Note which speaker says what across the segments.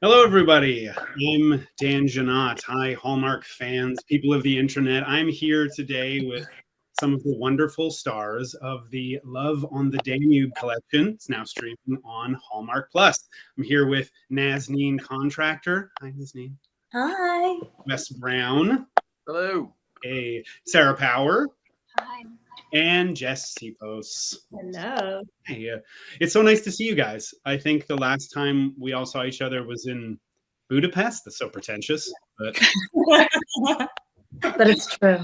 Speaker 1: Hello, everybody. I'm Dan Janot. Hi, Hallmark fans, people of the internet. I'm here today with some of the wonderful stars of the Love on the Danube collection. It's now streaming on Hallmark Plus. I'm here with Nazneen Contractor. Hi, Nazneen.
Speaker 2: Hi.
Speaker 1: Wes Brown.
Speaker 3: Hello.
Speaker 1: Hey, Sarah Power.
Speaker 2: Hi.
Speaker 1: And Jess Sipos.
Speaker 2: Hello.
Speaker 1: Hey, it's so nice to see you guys. I think the last time we all saw each other was in Budapest. That's so pretentious, but
Speaker 2: but it's true.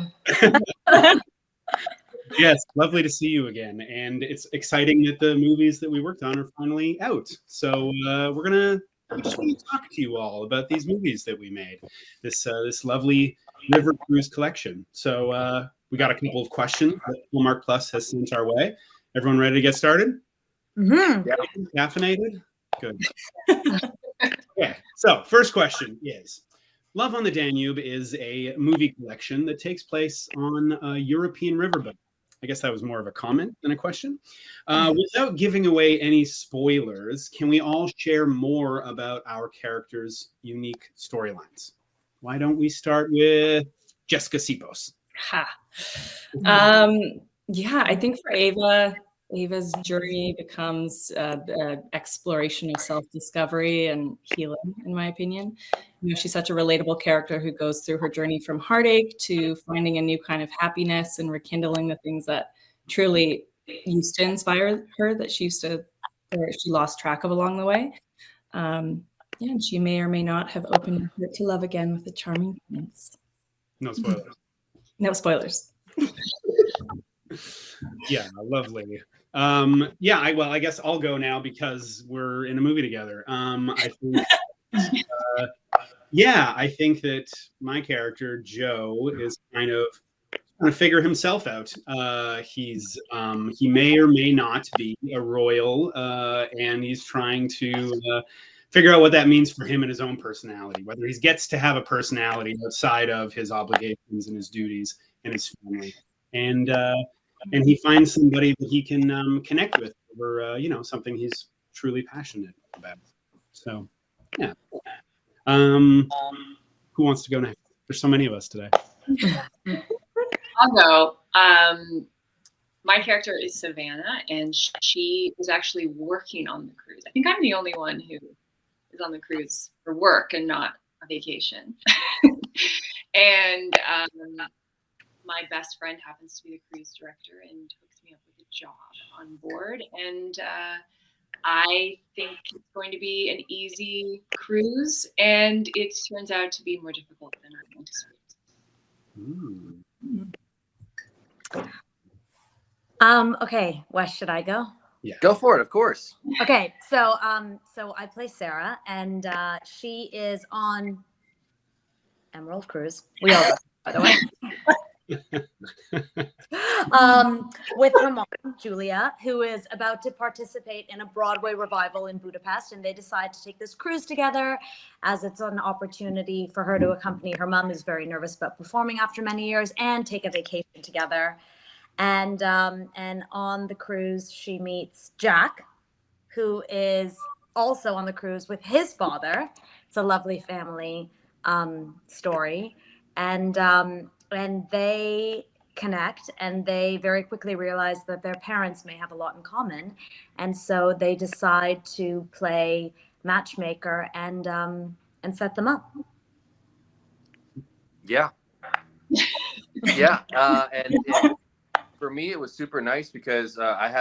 Speaker 1: Yes, lovely to see you again. And it's exciting that the movies that we worked on are finally out. So we just want to talk to you all about these movies that we made. This lovely River Cruise collection. So we got a couple of questions that Hallmark Plus has sent our way. Everyone ready to get started?
Speaker 2: Mm-hmm.
Speaker 1: Yeah. Caffeinated? Good. Okay, so first question is, Love on the Danube is a movie collection that takes place on a European riverboat. I guess that was more of a comment than a question. Without giving away any spoilers, can we all share more about our characters' unique storylines? Why don't we start with Jessica Sipos?
Speaker 4: Yeah, I think for Ava's journey becomes the exploration of self-discovery and healing, in my opinion. You know, she's such a relatable character who goes through her journey from heartache to finding a new kind of happiness and rekindling the things that truly used to inspire her that she lost track of along the way. Yeah, and she may or may not have opened her heart to love again with a charming prince.
Speaker 1: No spoilers.
Speaker 4: No spoilers.
Speaker 1: Yeah, lovely. I guess I'll go now because we're in a movie together. I think that my character Joe is kind of trying to figure himself out. He may or may not be a royal, and he's trying to figure out what that means for him and his own personality, whether he gets to have a personality outside of his obligations and his duties and his family. And he finds somebody that he can connect with over, something he's truly passionate about. So, yeah. Who wants to go next? There's so many of us today.
Speaker 5: I'll go. My character is Savannah, and she was actually working on the cruise. I think I'm the only one who is on the cruise for work and not a vacation. And my best friend happens to be the cruise director and hooks me up with a job on board. And I think it's going to be an easy cruise, and it turns out to be more difficult than I anticipated.
Speaker 2: Okay, Wes, should I go?
Speaker 3: Yeah. Go for it, of course.
Speaker 2: Okay, so I play Sarah, and she is on Emerald Cruise. We all go, by the way. With her mom, Julia, who is about to participate in a Broadway revival in Budapest, and they decide to take this cruise together as it's an opportunity for her to accompany her mom, who's very nervous about performing after many years, and take a vacation together. And on the cruise, she meets Jack, who is also on the cruise with his father. It's a lovely family story, and they connect, and they very quickly realize that their parents may have a lot in common, and so they decide to play matchmaker and set them up.
Speaker 3: Yeah. Yeah. And for me, it was super nice because I've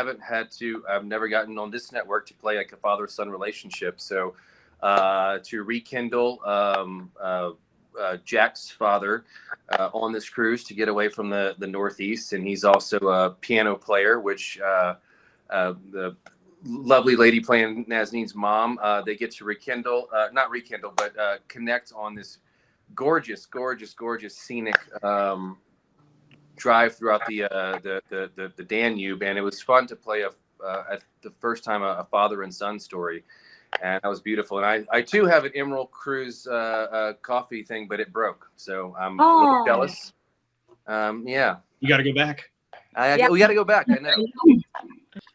Speaker 3: never gotten on this network to play like a father-son relationship. So to rekindle Jack's father on this cruise to get away from the Northeast, and he's also a piano player, which the lovely lady playing Nazneen's mom, they get to connect on this gorgeous scenic drive throughout the Danube, and it was fun to play at the first time a father and son story. And that was beautiful. And I too have an Emerald Cruise coffee thing, but it broke. So I'm a little jealous. Yeah.
Speaker 1: You got to go back.
Speaker 3: We got to go back. I know.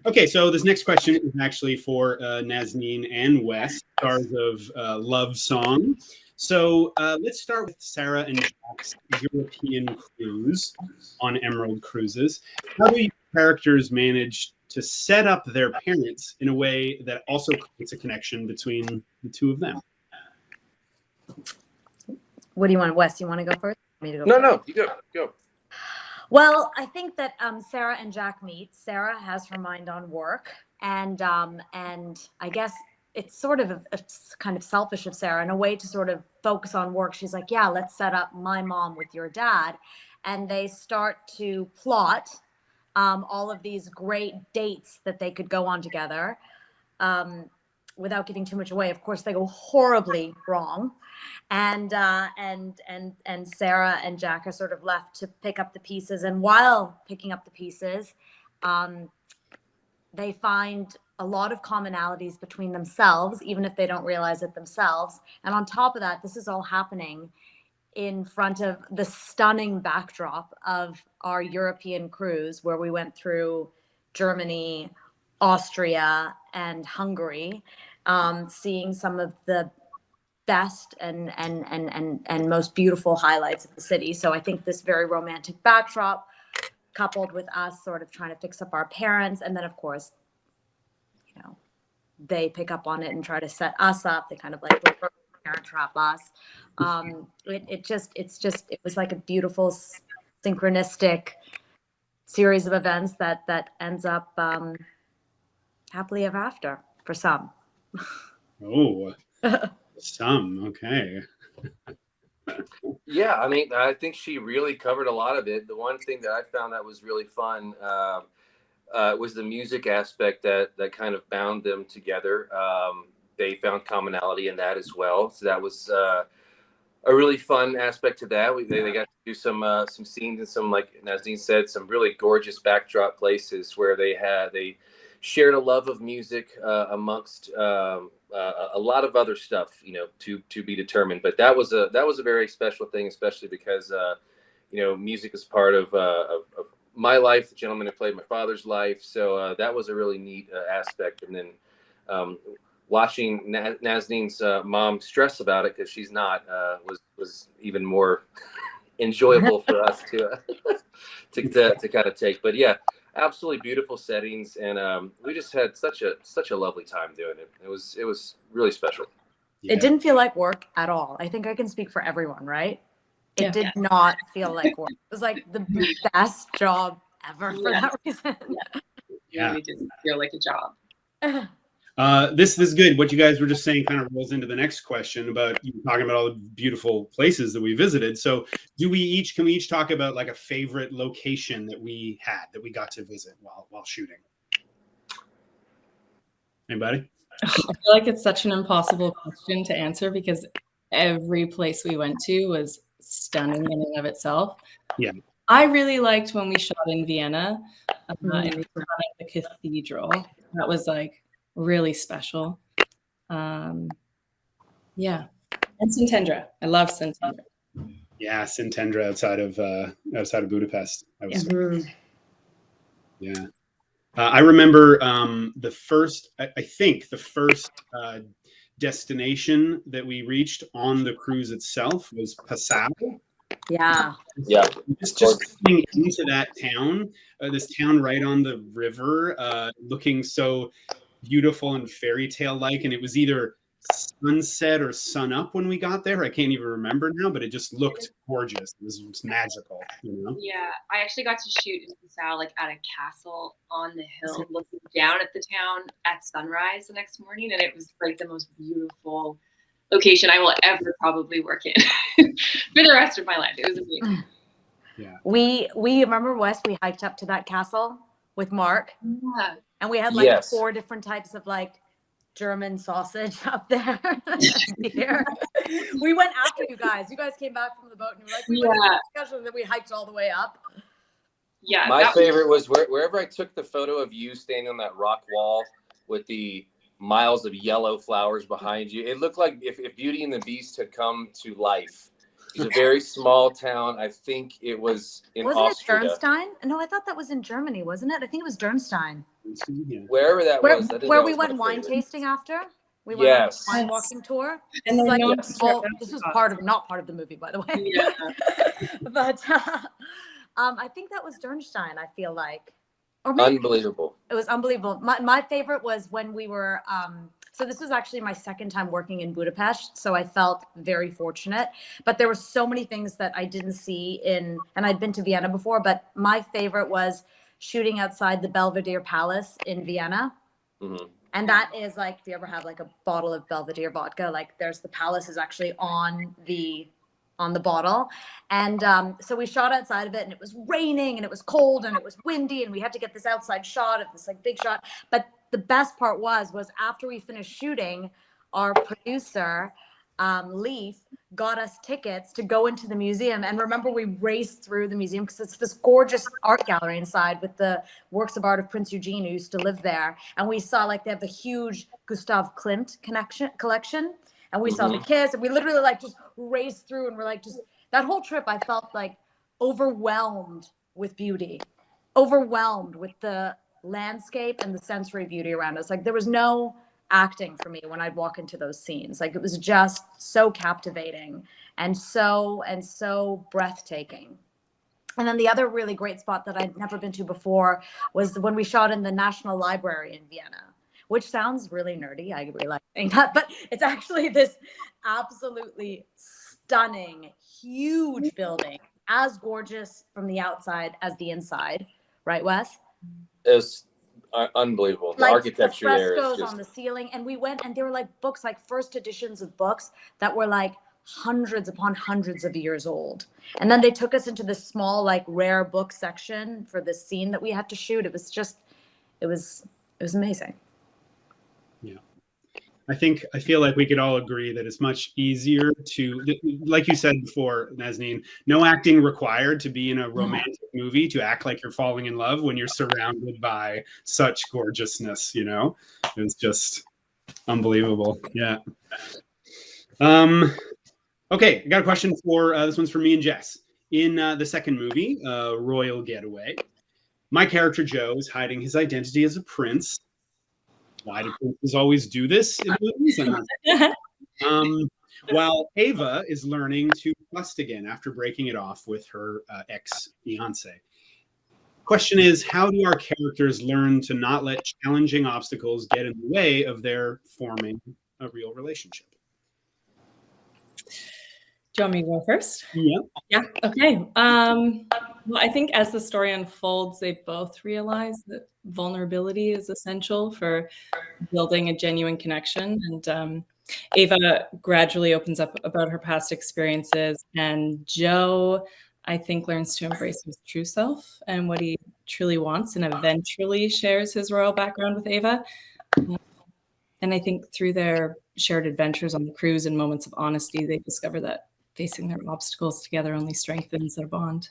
Speaker 1: Okay, so this next question is actually for Nazneen and Wes, stars of Love Song. So let's start with Sarah and Jack's European cruise on Emerald Cruises. How do your characters manage to set up their parents in a way that also creates a connection between the two of them?
Speaker 2: What do you want, Wes? You want to go first? Me to go
Speaker 3: No,
Speaker 2: first?
Speaker 3: no, you go.
Speaker 2: Well, I think that Sarah and Jack meet. Sarah has her mind on work, and I guess it's sort of it's kind of selfish of Sarah in a way to sort of focus on work. She's like, yeah, let's set up my mom with your dad, and they start to plot all of these great dates that they could go on together. Without giving too much away, of course, they go horribly wrong. And Sarah and Jack are sort of left to pick up the pieces. And while picking up the pieces, they find a lot of commonalities between themselves, even if they don't realize it themselves. And on top of that, this is all happening in front of the stunning backdrop of our European cruise, where we went through Germany, Austria, and Hungary, seeing some of the best and most beautiful highlights of the city. So I think this very romantic backdrop, coupled with us sort of trying to fix up our parents, and then of course, you know, they pick up on it and try to set us up. They kind of like parent trap us. It was like a beautiful synchronistic series of events that ends up happily ever after for some.
Speaker 1: Oh, some, okay.
Speaker 3: Yeah, I mean, I think she really covered a lot of it. The one thing that I found that was really fun was the music aspect that kind of bound them together. They found commonality in that as well. So that was a really fun aspect to that. They got to do some scenes and some, like Nazneen said, some really gorgeous backdrop places where they shared a love of music amongst a lot of other stuff, you know, to be determined. But that was a very special thing, especially because you know, music is part of my life. The gentleman who played my father's life, so that was a really neat aspect. And then watching Nazneen's mom stress about it, because she's not, was even more enjoyable for us to kind of take. But yeah, absolutely beautiful settings, and we just had such a lovely time doing it. It was really special.
Speaker 1: Yeah.
Speaker 2: It didn't feel like work at all. I think I can speak for everyone, right? It did not feel like work. It was like the best job ever for that reason.
Speaker 5: Yeah, it didn't feel like a job.
Speaker 1: This is good. What you guys were just saying kind of rolls into the next question about you talking about all the beautiful places that we visited. So can we each talk about like a favorite location that we got to visit while shooting? Anybody?
Speaker 4: I feel like it's such an impossible question to answer because every place we went to was stunning in and of itself.
Speaker 1: Yeah.
Speaker 4: I really liked when we shot in Vienna in front of the cathedral. That was like really special. Yeah. And Szentendre. I love Szentendre.
Speaker 1: Yeah, Szentendre outside of Budapest. That was yeah. I remember the first destination that we reached on the cruise itself was Passau.
Speaker 2: Yeah.
Speaker 3: Yeah.
Speaker 1: Just coming into that town, this town right on the river, looking so beautiful and fairy tale like, and it was either sunset or sun up when we got there. I can't even remember now, but it just looked gorgeous. It was magical, you know?
Speaker 5: Yeah, I actually got to shoot in Passau, like at a castle on the hill, looking down at the town at sunrise the next morning, and it was like the most beautiful location I will ever probably work in for the rest of my life. It was amazing.
Speaker 1: Yeah.
Speaker 2: We remember, Wes, we hiked up to that castle with Mark.
Speaker 5: Yeah.
Speaker 2: And we had like 4 different types of like German sausage up there. We went after you guys. You guys came back from the boat and you were like, we went to the discussion, and then we hiked all the way up.
Speaker 5: Yeah.
Speaker 3: My favorite was wherever I took the photo of you standing on that rock wall with the miles of yellow flowers behind you. It looked like if Beauty and the Beast had come to life. It's a very small town. I think it was in Austria.
Speaker 2: Wasn't it Dürnstein? No, I thought that was in Germany, wasn't it? I think it was Dürnstein.
Speaker 1: Yeah.
Speaker 3: Wherever that was. I didn't
Speaker 2: Where
Speaker 3: know
Speaker 2: we
Speaker 3: it was
Speaker 2: went
Speaker 3: my
Speaker 2: wine
Speaker 3: favorite.
Speaker 2: tasting after. We went
Speaker 3: Yes.
Speaker 2: on a wine walking tour.
Speaker 4: And
Speaker 2: This is
Speaker 4: they're
Speaker 2: like,
Speaker 4: known
Speaker 2: well,
Speaker 4: for
Speaker 2: this was
Speaker 4: Africa.
Speaker 2: not part of the movie, by the way.
Speaker 4: Yeah.
Speaker 2: But I think that was Dernstein, I feel like. Or maybe
Speaker 3: Unbelievable.
Speaker 2: it was unbelievable. My favorite was when we were, so this was actually my second time working in Budapest, so I felt very fortunate. But there were so many things that I didn't see and I'd been to Vienna before, but my favorite was shooting outside the Belvedere Palace in Vienna.
Speaker 3: Mm-hmm.
Speaker 2: And that is like, if you ever have like a bottle of Belvedere vodka, like there's the palace is actually on the bottle. And so we shot outside of it, and it was raining and it was cold and it was windy, and we had to get this outside shot of this like big shot. But the best part was after we finished shooting, our producer Leaf got us tickets to go into the museum. And remember, we raced through the museum because it's this gorgeous art gallery inside with the works of art of Prince Eugene, who used to live there. And we saw like they have the huge Gustav Klimt collection. And we saw the kiss, and we literally like just raced through, and we're like, just that whole trip, I felt like overwhelmed with beauty, overwhelmed with the landscape and the sensory beauty around us. Like there was no acting for me when I'd walk into those scenes. Like it was just so captivating and so breathtaking. And then the other really great spot that I'd never been to before was when we shot in the National Library in Vienna, which sounds really nerdy. I realize saying that, but it's actually this absolutely stunning, huge building, as gorgeous from the outside as the inside. Right, Wes?
Speaker 3: It was unbelievable. The
Speaker 2: like
Speaker 3: architecture
Speaker 2: the
Speaker 3: there is
Speaker 2: frescoes
Speaker 3: just
Speaker 2: on the ceiling, and we went, and there were like books, like first editions of books that were like hundreds upon hundreds of years old. And then they took us into this small like rare book section for this scene that we had to shoot. It was just, it was amazing.
Speaker 1: Yeah. I feel like we could all agree that it's much easier to, like you said before, Nazneen, no acting required to be in a romantic movie, to act like you're falling in love when you're surrounded by such gorgeousness, you know? It was just unbelievable. Yeah. Okay, I got a question for, this one's for me and Jess. In the second movie, Royal Getaway, my character Joe is hiding his identity as a prince. Why do princes always do this in movies? While Ava is learning to trust again after breaking it off with her ex-fiance. Question is, how do our characters learn to not let challenging obstacles get in the way of their forming a real relationship?
Speaker 4: Do you want me to go first?
Speaker 1: Yeah.
Speaker 4: Yeah. Okay. Well, I think as the story unfolds, they both realize that vulnerability is essential for building a genuine connection. And Ava gradually opens up about her past experiences, and Joe, I think, learns to embrace his true self and what he truly wants, and eventually shares his royal background with Ava. And I think through their shared adventures on the cruise and moments of honesty, they discover that facing their obstacles together only strengthens their bond.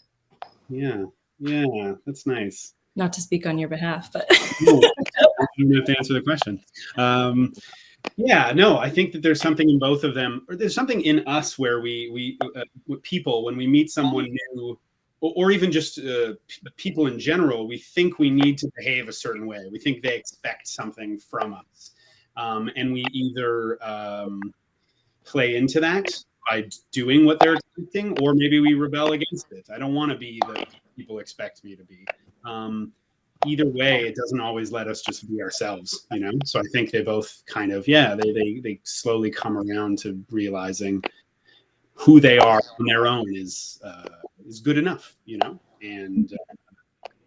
Speaker 1: Yeah, that's nice.
Speaker 4: Not to speak on your behalf, but
Speaker 1: I don't have to answer the question. Yeah, no, I think that there's something in both of them, or there's something in us where we people, when we meet someone new, or even just people in general, we think we need to behave a certain way. We think they expect something from us, and we either play into that by doing what they're expecting, or maybe we rebel against it. I don't want to be the people expect me to be. Either way, it doesn't always let us just be ourselves, you know? So I think they both kind of, they slowly come around to realizing who they are on their own is good enough, you know? And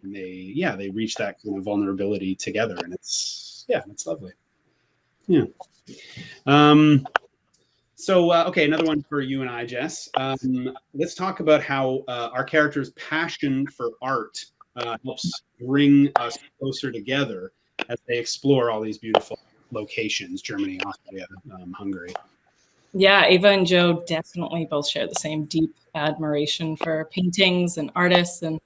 Speaker 1: they reach that kind of vulnerability together, and it's lovely. Yeah. Okay, another one for you and I, Jess. Let's talk about how our character's passion for art helps bring us closer together as they explore all these beautiful locations: Germany, Austria, Hungary.
Speaker 4: Yeah, Ava and Joe definitely both share the same deep admiration for paintings and artists, and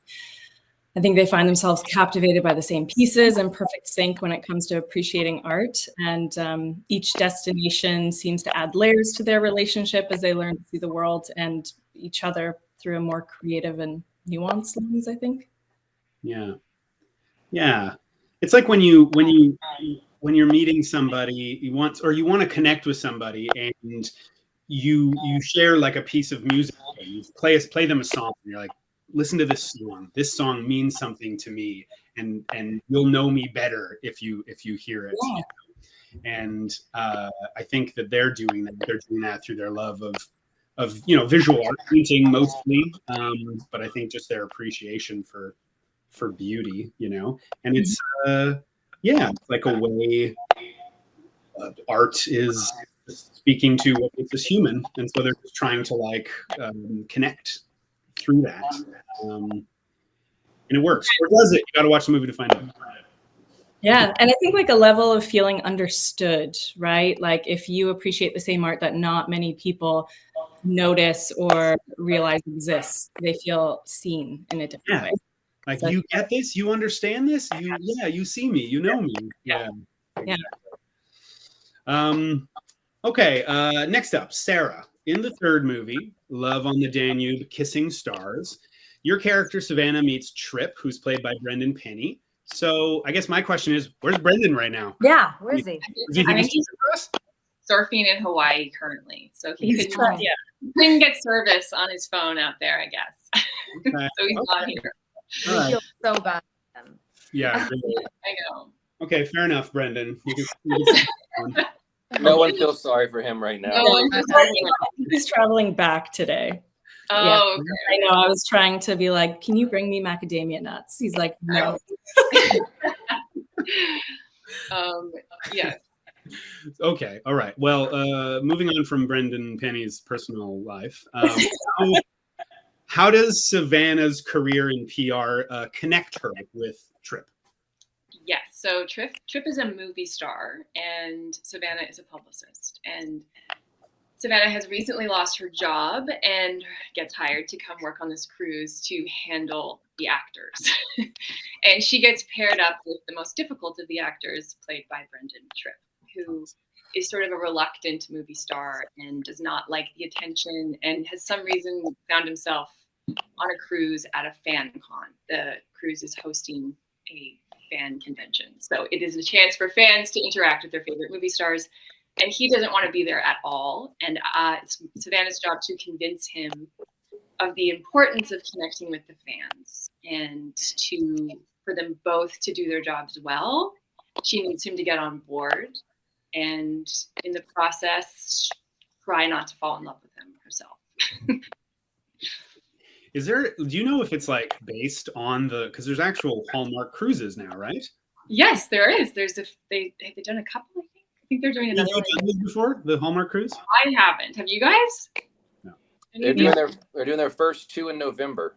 Speaker 4: I think they find themselves captivated by the same pieces and perfect sync when it comes to appreciating art. And each destination seems to add layers to their relationship as they learn to see the world and each other through a more creative and nuanced lens, I think.
Speaker 1: Yeah. it's like when you're meeting somebody, you want to connect with somebody, and you share like a piece of music. You play them a song, and you're like, listen to this song. This song means something to me, and you'll know me better if you hear it.
Speaker 4: Yeah.
Speaker 1: And I think that they're doing that. They're doing that through their love of visual art, painting mostly, but I think just their appreciation for beauty, and it's it's like a way art is speaking to what makes us human, and so they're just trying to like connect through that, and it works. Or does it? You got to watch the movie to find out.
Speaker 4: Yeah, and I think like a level of feeling understood, right? Like if you appreciate the same art that not many people notice or realize exists, they feel seen in a different way.
Speaker 1: Like, you get this, you understand this, you see me, you know me. Yeah. Okay, next up, Sarah. In the third movie, Love on the Danube, Kissing Stars, your character Savannah meets Trip, who's played by Brendan Penny. So I guess my question is, where's Brendan right now?
Speaker 2: Yeah, where is he?
Speaker 5: He's surfing in Hawaii currently, so he couldn't get service on his phone out there, I guess.
Speaker 1: Okay.
Speaker 5: So he's not here.
Speaker 2: I feel so bad.
Speaker 1: Yeah, really.
Speaker 5: I know.
Speaker 1: Okay, fair enough, Brendan.
Speaker 3: No one feels sorry for him right now.
Speaker 4: He's traveling back today.
Speaker 5: Oh,
Speaker 4: okay. I know. I was trying to be like, can you bring me macadamia nuts? He's like, no.
Speaker 5: Yeah.
Speaker 1: Okay. All right. Well, moving on from Brendan Penny's personal life, how does Savannah's career in PR connect her with Trip?
Speaker 5: Yes. So Trip is a movie star, and Savannah is a publicist. And Savannah has recently lost her job and gets hired to come work on this cruise to handle the actors. And she gets paired up with the most difficult of the actors, played by Brendan Tripp, who is sort of a reluctant movie star and does not like the attention, and has some reason found himself on a cruise at a fan con. The cruise is hosting a fan convention. So it is a chance for fans to interact with their favorite movie stars. And he doesn't want to be there at all. And it's Savannah's job to convince him of the importance of connecting with the fans, and for them both to do their jobs well. She needs him to get on board, and in the process, try not to fall in love with him herself.
Speaker 1: Do you know if it's like based on because there's actual Hallmark cruises now, right?
Speaker 5: Yes, there is. They've done a couple, I think they're doing another one.
Speaker 1: Have you done this before, the Hallmark cruise?
Speaker 5: I haven't. Have you guys?
Speaker 1: No.
Speaker 3: They're doing their first two in November.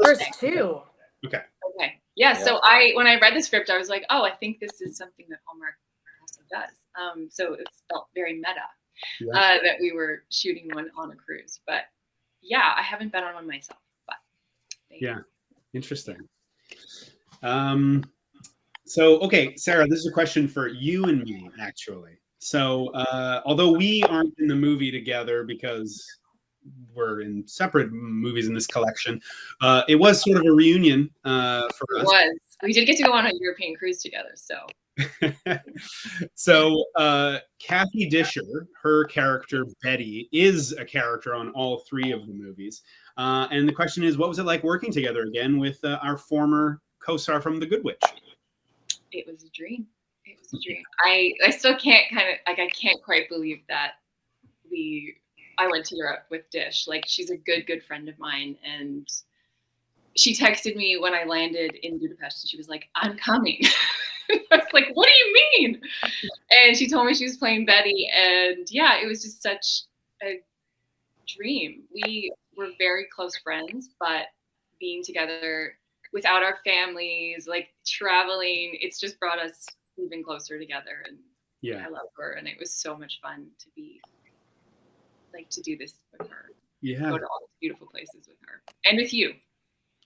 Speaker 2: First two.
Speaker 1: Okay.
Speaker 5: Okay. Yeah. So when I read the script, I was like, oh, I think this is something that Hallmark also does. So it felt very meta that we were shooting one on a cruise. But yeah, I haven't been on one myself. But
Speaker 1: interesting. So, okay, Sarah, this is a question for you and me, actually. So, although we aren't in the movie together because we're in separate movies in this collection, it was sort of a reunion for us.
Speaker 5: It was. We did get to go on a European cruise together, so.
Speaker 1: So, Kathy Disher, her character Betty, is a character on all three of the movies. And the question is, what was it like working together again with our former co-star from The Good Witch?
Speaker 5: It was a dream. It was a dream. I still can't I can't quite believe that I went to Europe with Dish. Like, she's a good friend of mine, and she texted me when I landed in Budapest, and she was like, "I'm coming." I was like, "What do you mean?" And she told me she was playing Betty, and yeah, it was just such a dream. We were very close friends, but being together without our families, like traveling, it's just brought us even closer together. And I love her, and it was so much fun to do this with her. Yeah, go to all these beautiful places with her and with you.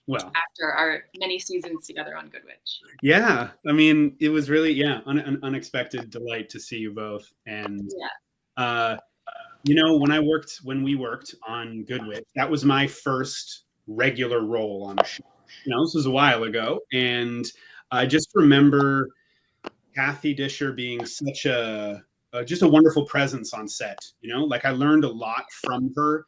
Speaker 5: Well, after our many seasons together on Good Witch.
Speaker 1: Yeah, I mean, it was really an unexpected delight to see you both. And when we worked on Good Witch, that was my first regular role on a show. This was a while ago, and I just remember Kathy Disher being such just a wonderful presence on set. You know, like I learned a lot from her,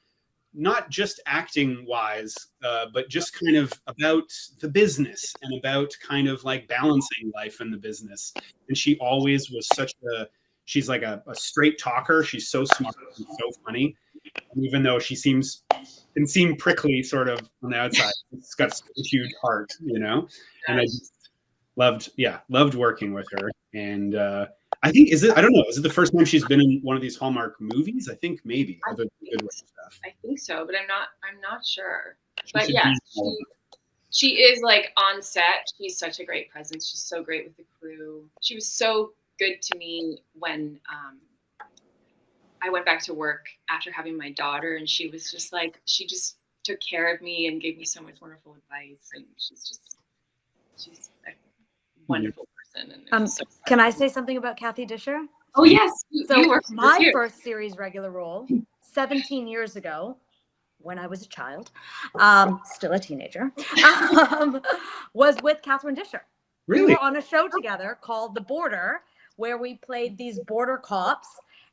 Speaker 1: not just acting wise, but just kind of about the business and about kind of like balancing life and the business. And she always was she's like a straight talker. She's so smart and so funny. And even though she can seem prickly sort of on the outside, it's got a huge heart, you know? And I just loved working with her. And I think, I don't know, is it the first time she's been in one of these Hallmark movies? I think maybe.
Speaker 5: I think so, but I'm not sure. But yeah, she is like on set. She's such a great presence. She's so great with the crew. She was so good to me when I went back to work after having my daughter, and she was just like, she just took care of me and gave me so much wonderful advice. And she's a wonderful person. And
Speaker 2: can I say something about Kathy Disher?
Speaker 5: Oh yes.
Speaker 2: So my first series regular role 17 years ago, when I was a child, still a teenager, was with Catherine Disher.
Speaker 1: Really?
Speaker 2: We were on a show together called The Border, where we played these border cops.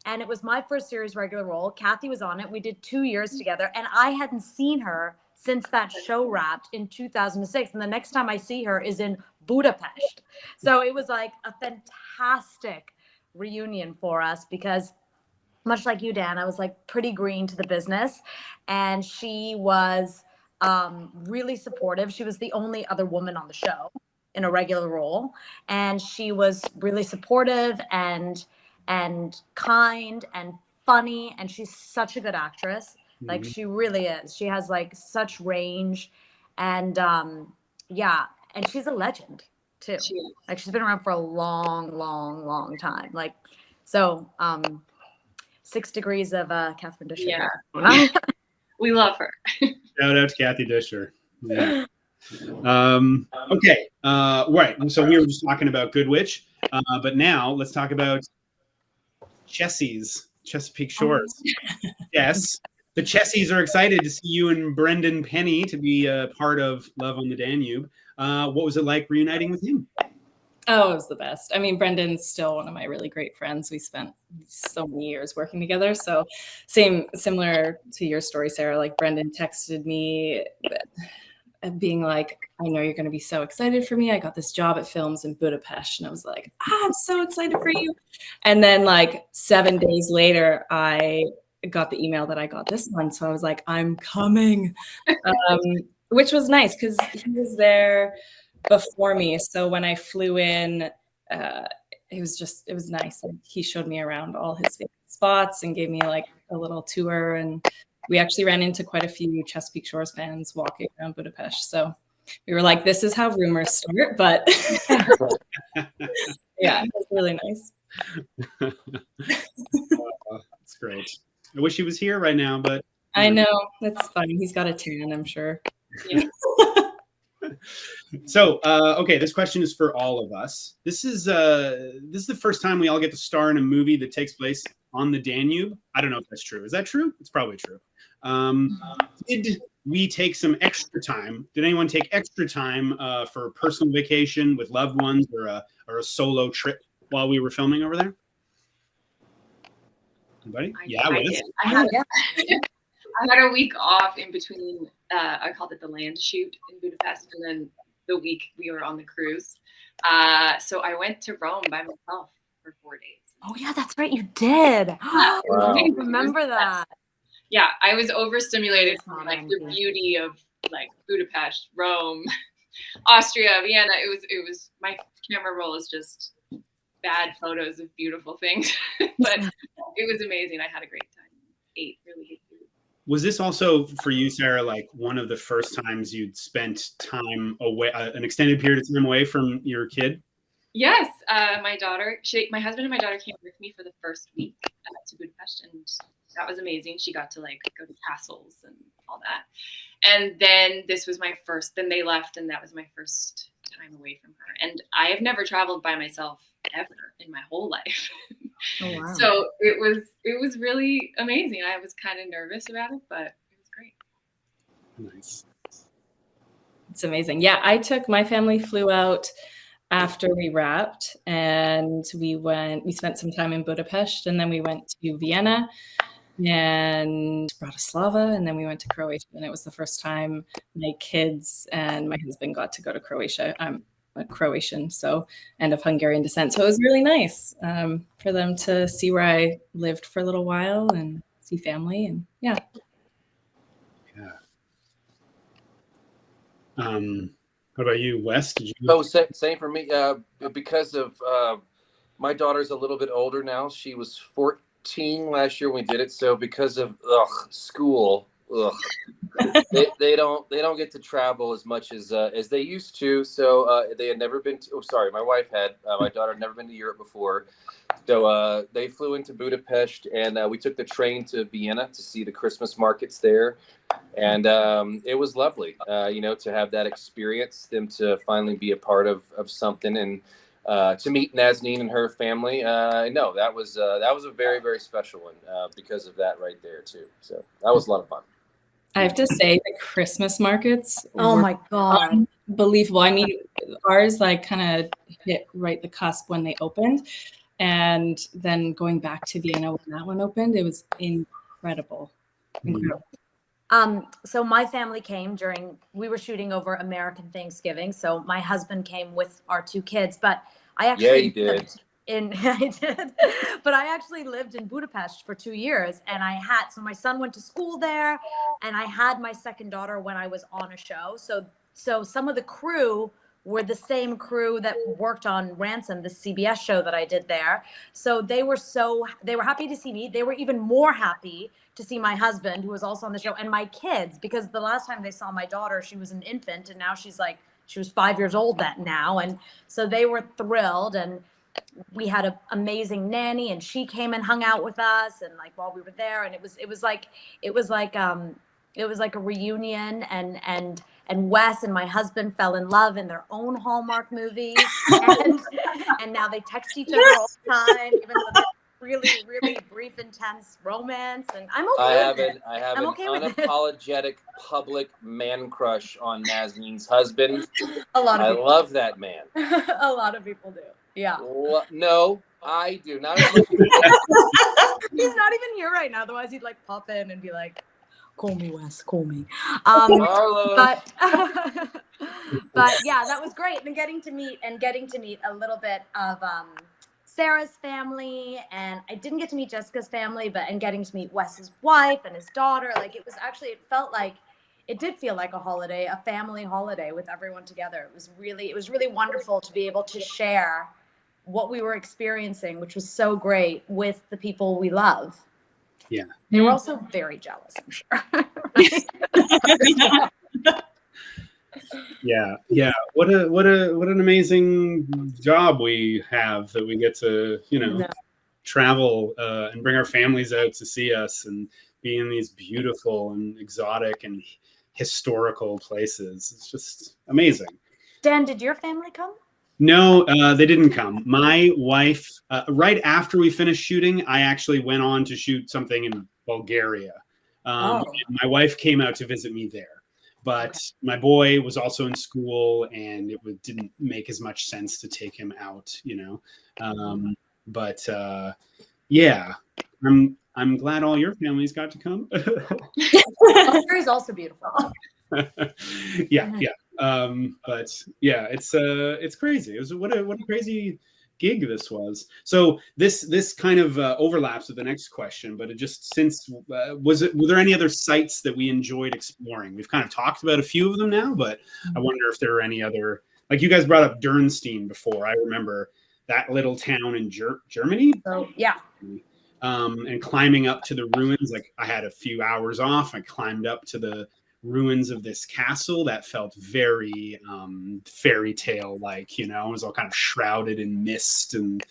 Speaker 2: And it was my first series regular role. Kathy was on it. We did 2 years together. And I hadn't seen her since that show wrapped in 2006. And the next time I see her is in Budapest. So it was like a fantastic reunion for us because, much like you, Dan, I was like pretty green to the business. And she was really supportive. She was the only other woman on the show in a regular role. And she was really supportive and kind and funny, and she's such a good actress. Like she really is. She has like such range, and and she's a legend too. Like she's been around for a long time. Like so 6 degrees of Catherine Disher.
Speaker 5: Yeah. We love her.
Speaker 1: Shout out to Kathy Disher. Yeah. Okay. Right. So we were just talking about Good Witch, but now let's talk about Chessies, Chesapeake Shores. Yes, the Chessies are excited to see you and Brendan Penny to be a part of Love on the Danube. What was it like reuniting with him?
Speaker 4: Oh, it was the best. I mean, Brendan's still one of my really great friends. We spent so many years working together. So similar to your story, Sarah, like Brendan texted me being like, I know you're going to be so excited for me. I got this job at Films in Budapest. And I was like, I'm so excited for you. And then like 7 days later, I got the email that I got this one. So I was like, I'm coming, which was nice because he was there before me. So when I flew in, it was nice. Like, he showed me around all his favorite spots and gave me like a little tour. And we actually ran into quite a few Chesapeake Shores fans walking around Budapest. So we were like, this is how rumors start, but yeah, it was really nice.
Speaker 1: That's great. I wish he was here right now, but
Speaker 4: I know, that's fine. He's got a tan, I'm sure.
Speaker 5: Yeah.
Speaker 1: So, okay, this question is for all of us. This is the first time we all get to star in a movie that takes place on the Danube. I don't know if that's true. Is that true? It's probably true. Did we take some extra time? Did anyone take extra time for a personal vacation with loved ones or a solo trip while we were filming over there? Anybody?
Speaker 5: I had a week off in between. I called it the land shoot in Budapest, and then the week we were on the cruise. So I went to Rome by myself for 4 days.
Speaker 2: Oh yeah, that's right, you did.
Speaker 1: Wow.
Speaker 2: I remember that.
Speaker 5: Yeah, I was overstimulated from like the beauty of like Budapest, Rome, Austria, Vienna. It was my camera roll is just bad photos of beautiful things, but it was amazing. I had a great time. Ate really good food.
Speaker 1: Was this also for you, Sarah, like one of the first times you'd spent time away, an extended period of time away from your kid?
Speaker 5: Yes, my husband and my daughter came with me for the first week to Budapest, and that was amazing. She got to like go to castles and all that. And then then they left, and that was my first time away from her. And I have never traveled by myself ever in my whole life.
Speaker 2: Oh, wow.
Speaker 5: So it was really amazing. I was kind of nervous about it, but it was great.
Speaker 1: Nice.
Speaker 4: It's amazing. Yeah, my family flew out after we wrapped, and we spent some time in Budapest, and then we went to Vienna and Bratislava, and then we went to Croatia. And it was the first time my kids and my husband got to go to Croatia. I'm a Croatian, and of Hungarian descent. So it was really nice for them to see where I lived for a little while and see family. And yeah.
Speaker 1: What about you, Wes? Did you?
Speaker 3: Oh, same for me. Because of my daughter's a little bit older now. She was 14 last year when we did it. So because of school, they don't get to travel as much as they used to. So they had never been to. Oh, sorry, my wife had. My daughter had never been to Europe before. So they flew into Budapest, and we took the train to Vienna to see the Christmas markets there. And it was lovely, to have that experience, them to finally be a part of something, and to meet Nazneen and her family. No, that was a very, very special one because of that right there too. So that was a lot of fun.
Speaker 4: I have to say the Christmas markets.
Speaker 2: Oh my God.
Speaker 4: Unbelievable. I mean, ours kind of hit right the cusp when they opened. And then going back to Vienna when that one opened, it was incredible. Incredible.
Speaker 2: So my family came we were shooting over American Thanksgiving. So my husband came with our 2 kids, but I actually I did, but I actually lived in Budapest for 2 years, and so my son went to school there, and I had my second daughter when I was on a show. So some of the crew were the same crew that worked on Ransom, the CBS show that I did there. So they were happy to see me. They were even more happy to see my husband, who was also on the show, and my kids, because the last time they saw my daughter, she was an infant, and now she was 5 years old now. And so they were thrilled, and we had an amazing nanny, and she came and hung out with us, and while we were there, and it was like a reunion, and Wes and my husband fell in love in their own Hallmark movies, and now they text each other all the time, even though they're really, really brief, intense romance. And I'm okay with it.
Speaker 3: I have an unapologetic public man crush on Nazneen's husband.
Speaker 2: I
Speaker 3: love that man.
Speaker 2: A lot of people do. Yeah.
Speaker 3: No, I do not.
Speaker 2: He's not even here right now. Otherwise, he'd pop in and be like, "Call me, Wes. Call me." But yeah, that was great. And getting to meet a little bit of Sarah's family, and I didn't get to meet Jessica's family, and getting to meet Wes's wife and his daughter, it did feel like a holiday, a family holiday with everyone together. It was really wonderful to be able to share what we were experiencing, which was so great, with the people we love.
Speaker 1: Yeah.
Speaker 2: They were also very jealous, I'm sure.
Speaker 1: Yeah. What an amazing job we have, that we get to, travel and bring our families out to see us and be in these beautiful and exotic and historical places. It's just amazing.
Speaker 2: Dan, did your family come?
Speaker 1: No, they didn't come. My wife, right after we finished shooting, I actually went on to shoot something in Bulgaria. My wife came out to visit me there. But my boy was also in school, and it didn't make as much sense to take him out, yeah, I'm glad all your families got to come.
Speaker 2: Bulgaria is also beautiful.
Speaker 1: Yeah. But yeah, it's crazy. It was what a crazy gig this was. So this kind of overlaps with the next question, but were there any other sites that we enjoyed exploring? We've kind of talked about a few of them now, but I wonder if there are any other, you guys brought up Dürnstein before. I remember that little town in Germany.
Speaker 2: So yeah.
Speaker 1: And climbing up to the ruins, I had a few hours off. I climbed up to the ruins of this castle that felt very fairy tale it was all kind of shrouded in mist, and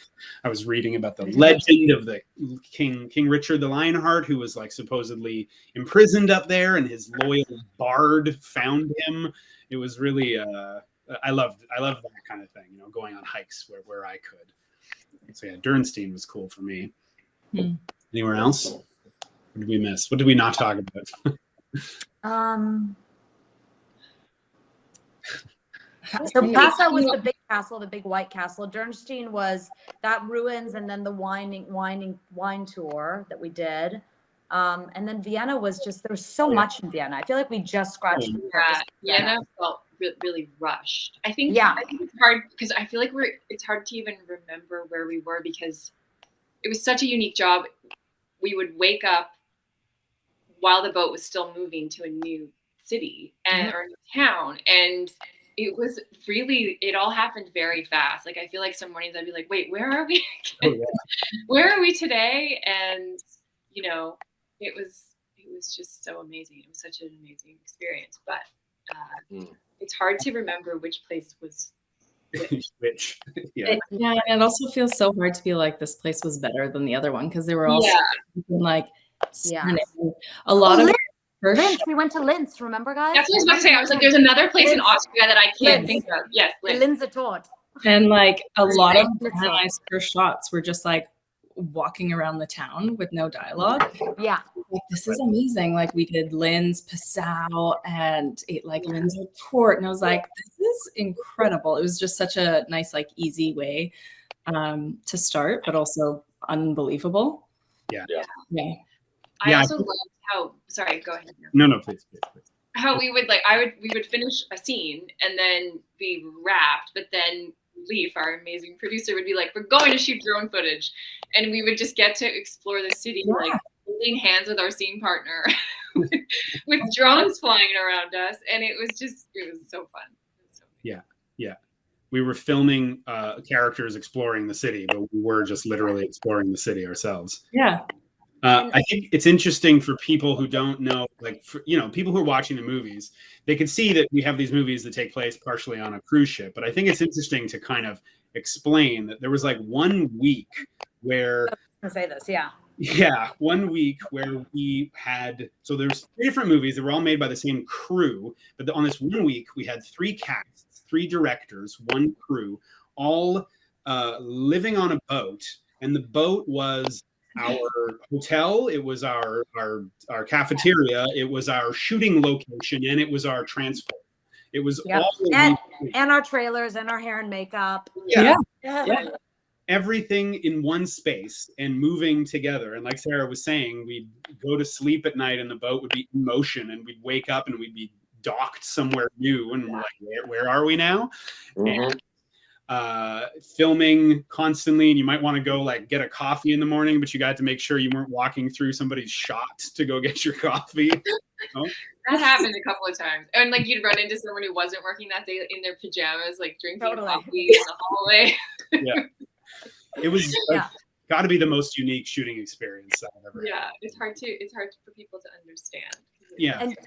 Speaker 1: I was reading about the legend of the King Richard the Lionheart, who was supposedly imprisoned up there, and his loyal bard found him. It was really I loved that kind of thing, going on hikes where I could. So yeah, Dürnstein was cool for me. Anywhere else? What did we miss? What did we not talk about?
Speaker 2: So Pasa was the big castle, the big white castle. Dernstein was that ruins, and then the wine tour that we did. And then Vienna was just, there was so much in Vienna. I feel like we just scratched the surface.
Speaker 5: Vienna felt really rushed. I think it's hard because I feel like it's hard to even remember where we were because it was such a unique job. We would wake up while the boat was still moving to a new city or a new town, and it was really, it all happened very fast. Like I feel like some mornings I'd be like, wait, where are we? Where are we today? And you know, it was just so amazing. It was such an amazing experience, but it's hard to remember which place was
Speaker 1: which.
Speaker 4: Yeah, and it also feels so hard to be like, this place was better than the other one because they were all like a lot of
Speaker 2: Linz. We went to Linz, remember, guys?
Speaker 5: That's what I was about to say. I was like, there's another place in Austria that I can't think of. Yes,
Speaker 2: Linz Tort.
Speaker 4: And like a lot of my first shots were just like walking around the town with no dialogue.
Speaker 2: Yeah.
Speaker 4: Like, this is amazing. Like we did Linz, Passau, and ate like Linz Tort. And I was like, this is incredible. It was just such a nice, like easy way to start, but also unbelievable.
Speaker 1: Yeah.
Speaker 5: I also loved how, sorry, go ahead.
Speaker 1: No, please.
Speaker 5: How we would we would finish a scene and then be wrapped, but then Leaf, our amazing producer, would be like, we're going to shoot drone footage. And we would just get to explore the city, like holding hands with our scene partner with drones flying around us. And it was so fun.
Speaker 1: Yeah. We were filming characters exploring the city, but we were just literally exploring the city ourselves.
Speaker 4: Yeah.
Speaker 1: I think it's interesting for people who don't know, like, people who are watching the movies, they can see that we have these movies that take place partially on a cruise ship. But I think it's interesting to kind of explain that there was like 1 week where...
Speaker 2: I was going to say this,
Speaker 1: Yeah, 1 week where we had... So there's 3 different movies that were all made by the same crew. But on this 1 week, we had 3 casts, 3 directors, 1 crew, all living on a boat. And the boat was... our hotel, it was our cafeteria, it was our shooting location, and it was our transport. It was all
Speaker 2: and our trailers and our hair and makeup.
Speaker 1: Yeah. Everything in one space and moving together. And like Sarah was saying, we'd go to sleep at night and the boat would be in motion, and we'd wake up and we'd be docked somewhere new, and we're like, where are we now? And filming constantly, and you might want to go like get a coffee in the morning, but you got to make sure you weren't walking through somebody's shot to go get your coffee.
Speaker 5: That happened a couple of times, and like you'd run into someone who wasn't working that day in their pajamas, like drinking coffee in the hallway.
Speaker 1: It was got to be the most unique shooting experience I've ever had.
Speaker 5: It's hard for people to understand.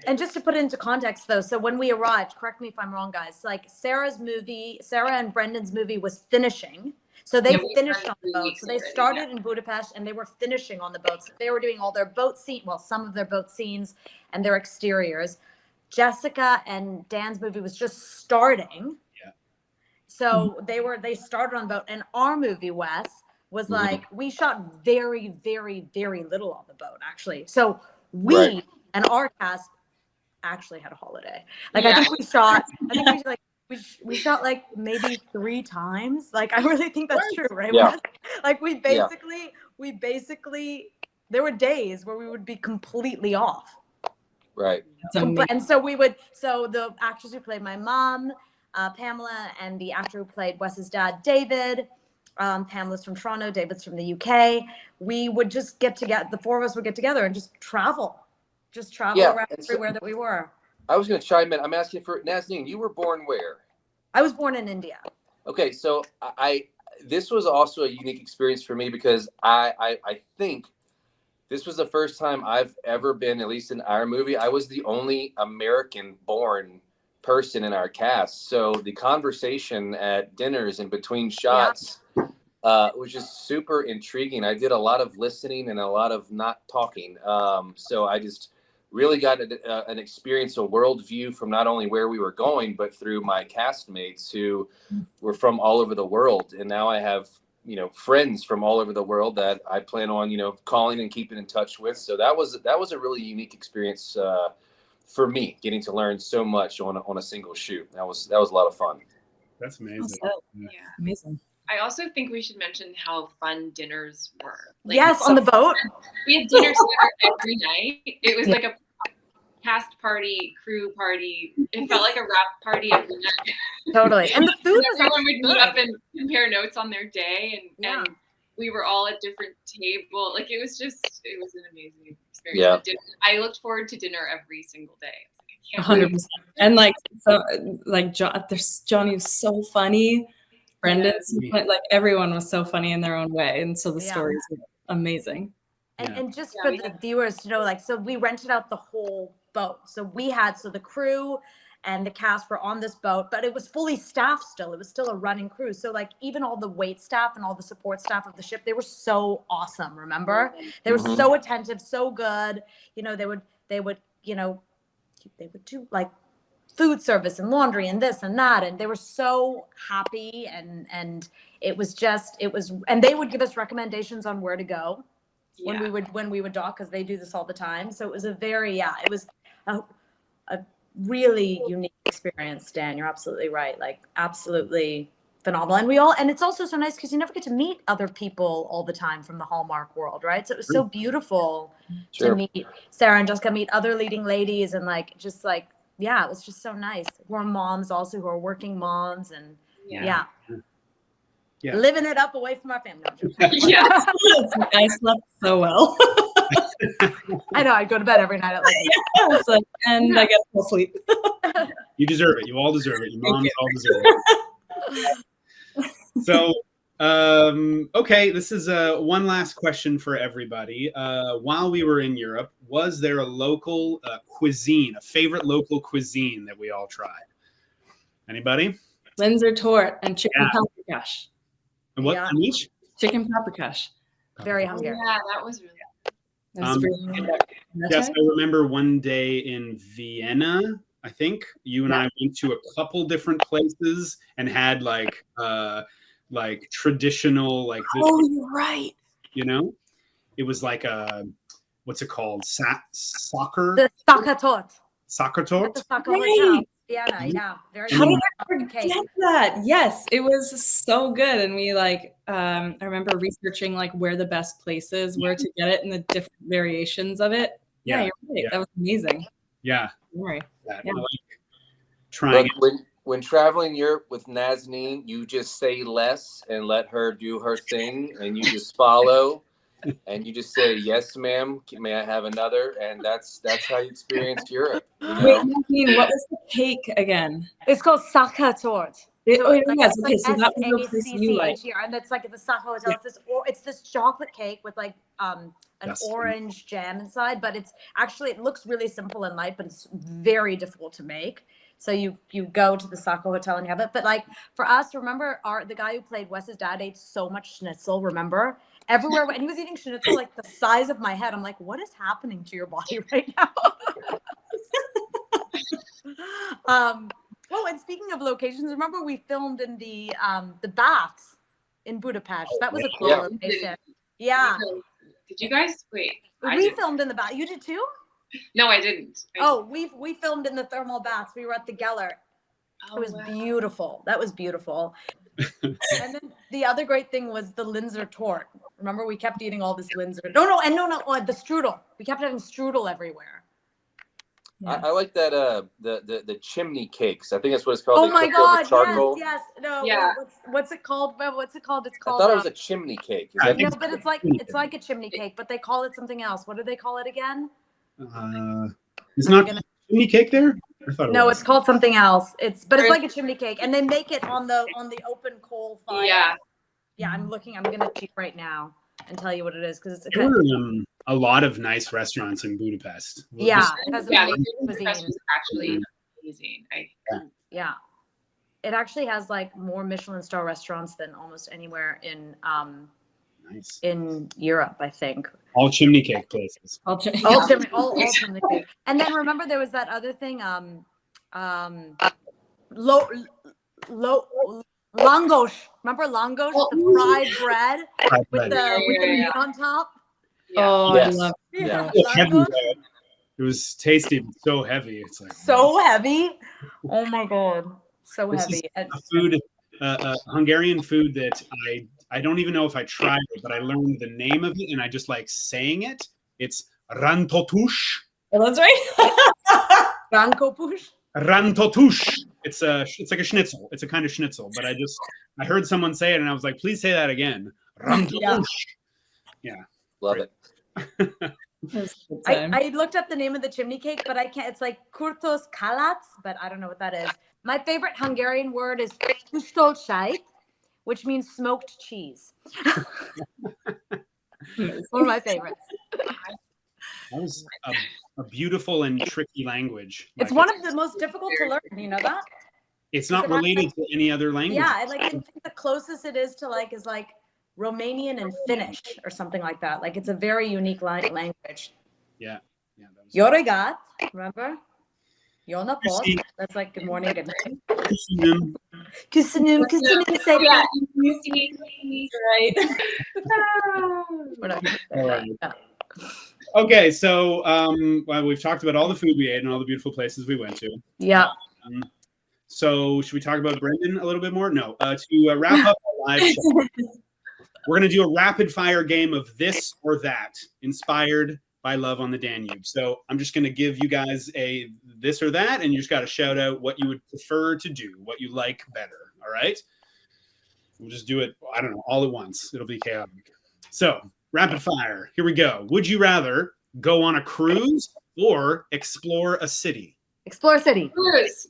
Speaker 2: And just to put it into context though, so when we arrived, correct me if I'm wrong, guys, like Sarah and Brendan's movie was finishing. So they finished on the boat. So they started in Budapest and they were finishing on the boat. So they were doing all their boat some of their boat scenes and their exteriors. Jessica and Dan's movie was just starting. So they started on the boat, and our movie, Wes, was like, we shot very, very, very little on the boat actually. So we and our cast actually had a holiday. Like I think we shot like maybe 3 times. Like I really think that's true, right? Like we basically there were days where we would be completely off.
Speaker 3: Right.
Speaker 2: And so the actress who played my mom, Pamela, and the actor who played Wes's dad, David, Pamela's from Toronto, David's from the UK. We would just get together, the 4 of us would get together and just travel around everywhere that we were.
Speaker 3: I was going to chime in. I'm asking for Nazneen. You were born where?
Speaker 2: I was born in India.
Speaker 3: Okay, so this was also a unique experience for me because I think this was the first time I've ever been, at least in our movie, I was the only American-born person in our cast. So the conversation at dinners and between shots was just super intriguing. I did a lot of listening and a lot of not talking. So I just really got an experience, a worldview from not only where we were going, but through my castmates who were from all over the world. And now I have, friends from all over the world that I plan on, calling and keeping in touch with. So that was a really unique experience for me, getting to learn so much on a single shoot. That was a lot of fun.
Speaker 1: That's amazing.
Speaker 5: Yeah.
Speaker 4: Amazing.
Speaker 5: I also think we should mention how fun dinners were.
Speaker 2: Yes, on the boat.
Speaker 5: We had dinners there every night. It was like a cast party, crew party. It felt like a wrap party every night.
Speaker 2: Totally. And the food was
Speaker 5: everyone would meet
Speaker 2: good.
Speaker 5: up and compare notes on their day, and we were all at different tables. Like it was an amazing experience.
Speaker 3: Yeah.
Speaker 5: I looked forward to dinner every single day.
Speaker 4: 100%. And like so, like Johnny was so funny. Brendan, like everyone was so funny in their own way, and so the stories were amazing.
Speaker 2: And just for the viewers to know, like, so we rented out the whole boat. So the crew and the cast were on this boat, but it was fully staffed still. It was still a running cruise. So like even all the wait staff and all the support staff of the ship, they were so awesome. Remember? They were so attentive, so good. You know, they would, you know, they would do like food service and laundry and this and that. And they were so happy. And it was, and they would give us recommendations on where to go when we would dock, because they do this all the time. So it was a really unique experience, Dan. You're absolutely right. Like absolutely phenomenal. And it's also so nice because you never get to meet other people all the time from the Hallmark world, right? So it was so beautiful to meet Sarah and Jessica, meet other leading ladies, and it was just so nice. Who are moms also, who are working moms, and living it up away from our family.
Speaker 4: I slept so well.
Speaker 2: I know. I'd go to bed every night at
Speaker 4: and I get to sleep.
Speaker 1: You deserve it. You all deserve it. Your moms all deserve it. So, okay, this is one last question for everybody. While we were in Europe, was there a local cuisine, a favorite local cuisine that we all tried? Anybody?
Speaker 4: Linzer tort and chicken paprikash.
Speaker 1: And what on each?
Speaker 4: Chicken paprikash.
Speaker 2: Very hungry.
Speaker 5: Yeah, that was really
Speaker 1: yes, I remember one day in Vienna, I think you and I went to a couple different places and had like traditional this,
Speaker 4: you're right.
Speaker 1: You know, it was like a what's it called? Soccer.
Speaker 2: The soccer tort.
Speaker 1: Soccer tort.
Speaker 2: The soccer hotel. Vienna, very
Speaker 4: How did I forget that? Yes, it was so good. And we I remember researching where the best places were to get it and the different variations of it. Yeah, you're right. That was amazing.
Speaker 1: Yeah.
Speaker 4: Right.
Speaker 1: I like trying
Speaker 3: it. When traveling Europe with Nazanin, you just say less and let her do her thing, and you just follow. And you just say, "Yes, ma'am. May I have another?" And that's how you experience Europe. You know?
Speaker 4: Wait, Nadine, what was the cake again?
Speaker 2: It's called soccer tort.
Speaker 4: Yes. Okay, so that was the place you like.
Speaker 2: And it's like at the Soccer Hotel. It's this chocolate cake with an orange jam inside, but it looks really simple and light, but it's very difficult to make. So you go to the Soccer Hotel and you have it. But for us, remember the guy who played Wes's dad ate so much schnitzel, remember? Everywhere, and he was eating schnitzel the size of my head. I'm like, what is happening to your body right now? And speaking of locations, remember we filmed in the baths in Budapest. That was a cool location. Yeah.
Speaker 5: Did you guys wait?
Speaker 2: We filmed in the bath. You did too?
Speaker 5: No, I didn't.
Speaker 2: We filmed in the thermal baths. We were at the Geller. It was beautiful. That was beautiful. And then the other great thing was the Linzer tort. Remember, we kept eating all this Linzer. No, the strudel. We kept having strudel everywhere.
Speaker 3: Yeah. I like that the chimney cakes. I think that's what it's called.
Speaker 2: Oh my God!
Speaker 3: Charcoal.
Speaker 2: Yes. No. Yeah. What's it called? It's called.
Speaker 3: I thought it was a chimney cake.
Speaker 2: No, but it's like a chimney cake, but they call it something else. What do they call it again?
Speaker 1: It's not chimney cake there.
Speaker 2: No, it's called something else. It's like a chimney cake, and they make it on the open coal fire. Yeah. I'm gonna check right now and tell you what it is because it's
Speaker 1: there were a lot of nice restaurants in Budapest.
Speaker 5: The Budapest was actually amazing.
Speaker 2: Yeah, it actually has more Michelin star restaurants than almost anywhere in in Europe, I think.
Speaker 1: All chimney cake places.
Speaker 2: All chimney cake. And then remember there was that other thing, langosh. Remember langosh, the fried bread with the meat on top?
Speaker 5: Yeah.
Speaker 4: Oh, yes. I love
Speaker 1: it was tasty, but so heavy. It's
Speaker 2: so heavy. Oh my God. So
Speaker 1: This
Speaker 2: heavy.
Speaker 1: is a food, Hungarian food that I don't even know if I tried it, but I learned the name of it and I just like saying it. It's rantotush.
Speaker 4: Oh, that's right.
Speaker 2: Rankopush.
Speaker 1: Rantotush. It's like a schnitzel. It's a kind of schnitzel, but I heard someone say it and I was like, please say that again. Rantotush. Yeah.
Speaker 3: Love it.
Speaker 2: I looked up the name of the chimney cake, but I can't. It's like kurtos kalats, but I don't know what that is. My favorite Hungarian word is kustolcsaj, which means smoked cheese. One of my favorites.
Speaker 1: That was a beautiful and tricky language.
Speaker 2: It's one of the most difficult to learn. You know that?
Speaker 1: It's not related to any other language.
Speaker 2: Yeah, I think the closest it is to like is like Romanian and Finnish or something like that. Like it's a very unique language.
Speaker 1: Yeah.
Speaker 2: Jó reggelt, remember? Jó napot. That's like good morning, good night. Köszönöm, szépen.
Speaker 5: Yeah. Right.
Speaker 2: We're not gonna say
Speaker 1: All
Speaker 2: that.
Speaker 1: right.
Speaker 2: No.
Speaker 1: Okay, so well, we've talked about all the food we ate and all the beautiful places we went to.
Speaker 2: Yeah.
Speaker 1: So should we talk about Brendan a little bit more? No. To wrap up our live show, we're going to do a rapid fire game of this or that, inspired by Love on the Danube. So I'm just going to give you guys a this or that, and you just got to shout out what you would prefer to do, what you like better. All right? We'll just do it, I don't know, all at once. It'll be chaotic. So rapid fire. Here we go. Would you rather go on a cruise or explore a city?
Speaker 2: Explore City.
Speaker 5: Cruise.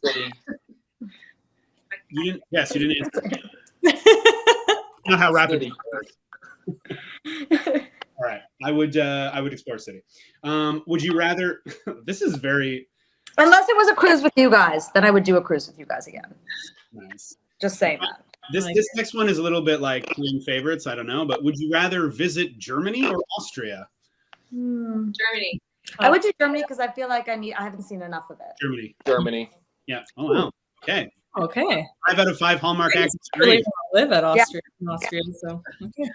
Speaker 1: You didn't. Yes, you didn't answer. Not how rapid it works. All right. I would explore city. Would you rather? This is very
Speaker 2: Unless it was a cruise with you guys, then I would do a cruise with you guys again.
Speaker 1: nice.
Speaker 2: Just saying that.
Speaker 1: This next one is a little bit like playing favorites. I don't know, but would you rather visit Germany or Austria?
Speaker 5: Germany.
Speaker 2: I would do Germany because I feel like I haven't seen enough of it.
Speaker 3: Germany.
Speaker 1: Yeah. Oh wow. Okay.
Speaker 4: Okay.
Speaker 1: 5 out of 5 Hallmark actors.
Speaker 4: Really live at Austria, in Austria, so okay.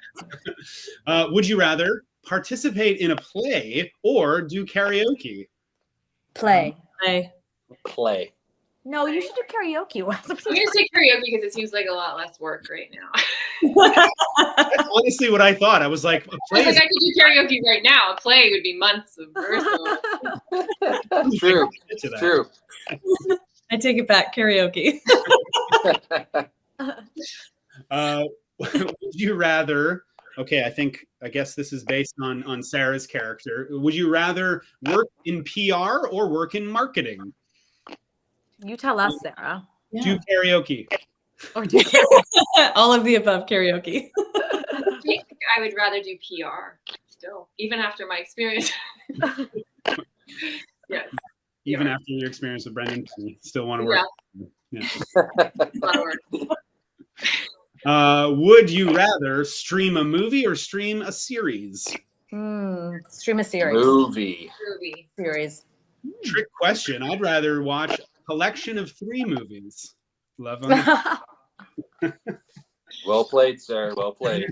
Speaker 1: Would you rather participate in a play or do karaoke?
Speaker 2: Play.
Speaker 3: Play.
Speaker 2: No, you should do karaoke.
Speaker 5: I'm going to say karaoke because it seems like a lot less work right now.
Speaker 1: That's honestly what I thought. I was like, a
Speaker 5: I
Speaker 1: play
Speaker 5: was like, I could do karaoke right now. A play would be months of rehearsal.
Speaker 3: True. True.
Speaker 4: I take it back, karaoke.
Speaker 1: Would you rather? Okay, I guess this is based on Sarah's character. Would you rather work in PR or work in marketing?
Speaker 2: You tell us, Sarah.
Speaker 1: Do karaoke.
Speaker 2: Or do karaoke.
Speaker 4: All of the above karaoke.
Speaker 5: I would rather do PR still, even after my experience. Yes.
Speaker 1: Even after your experience with Brendan, you still want to work.
Speaker 5: Yeah.
Speaker 1: Would you rather stream a movie or stream a series?
Speaker 2: Stream a series.
Speaker 3: Movie.
Speaker 2: Series.
Speaker 1: Trick question. I'd rather watch a collection of 3 movies. Love them.
Speaker 3: Well played, sir. Well played.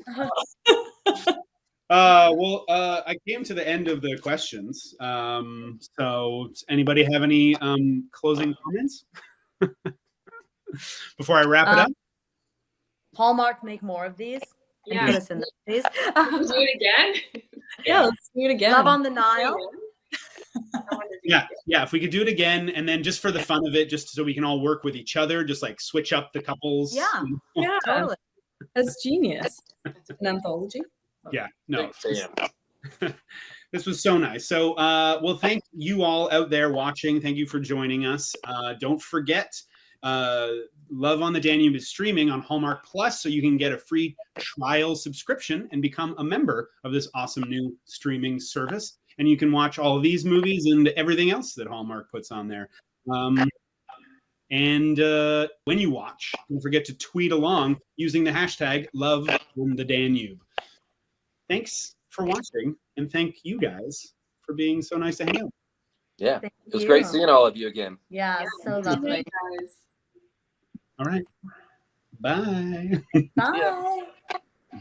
Speaker 1: I came to the end of the questions. So does anybody have any closing comments before I wrap it up?
Speaker 2: Hallmark, make more of these.
Speaker 5: Yeah.
Speaker 2: Put us in there, please.
Speaker 5: Can we do it again?
Speaker 4: Yeah, let's do it again.
Speaker 2: Love on the Nile.
Speaker 1: Yeah. If we could do it again, and then just for the fun of it, just so we can all work with each other, just like switch up the couples.
Speaker 2: Yeah. Totally.
Speaker 4: That's genius. An anthology.
Speaker 1: Yeah. No.
Speaker 3: Fan.
Speaker 1: This was so nice. So, well, thank you all out there watching. Thank you for joining us. Don't forget, Love on the Danube is streaming on Hallmark Plus, so you can get a free trial subscription and become a member of this awesome new streaming service. And you can watch all of these movies and everything else that Hallmark puts on there. And when you watch, don't forget to tweet along using the hashtag Love on the Danube. Thanks for watching, and thank you guys for being so nice to hang out.
Speaker 3: Yeah,
Speaker 2: Thank
Speaker 3: it was
Speaker 2: you.
Speaker 3: great seeing all of you again.
Speaker 2: Yeah, so lovely.
Speaker 5: Guys.
Speaker 1: All right. Bye.
Speaker 2: Bye.